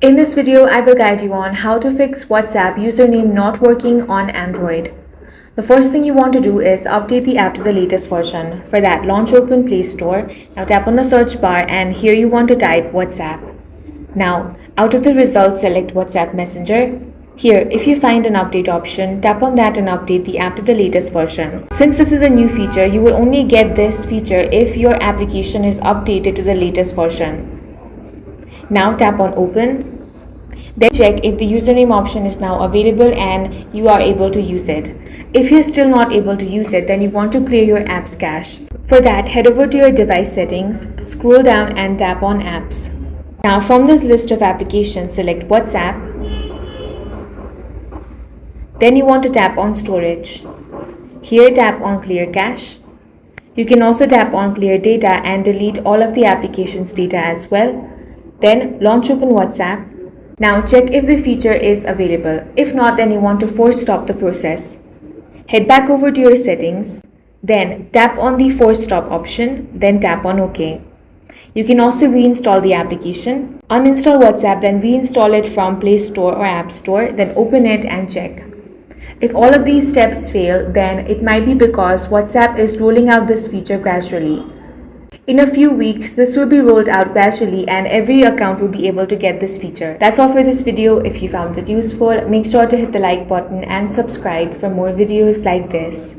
In this video, I will guide you on how to fix WhatsApp username not working on Android. The first thing you want to do is update the app to the latest version. For that, launch open Play Store. Now tap on the search bar and here you want to type WhatsApp. Now, out of the results, select WhatsApp Messenger. Here, if you find an update option, tap on that and update the app to the latest version. Since this is a new feature, you will only get this feature if your application is updated to the latest version. Now tap on open. Then check if the username option is now available and you are able to use it. If you're still not able to use it, then you want to clear your apps cache. For that, head over to your device settings, scroll down and tap on apps. Now from this list of applications, select WhatsApp. Then you want to tap on storage. Here tap on clear cache. You can also tap on clear data and delete all of the application's data as well. Then launch open WhatsApp. Now check if the feature is available. If not, then you want to force stop the process. Head back over to your settings. Then tap on the force stop option. Then tap on OK. You can also reinstall the application. Uninstall WhatsApp, then reinstall it from Play Store or App Store. Then open it and check. If all of these steps fail, then it might be because WhatsApp is rolling out this feature gradually. In a few weeks, this will be rolled out gradually and every account will be able to get this feature. That's all for this video. If you found it useful, make sure to hit the like button and subscribe for more videos like this.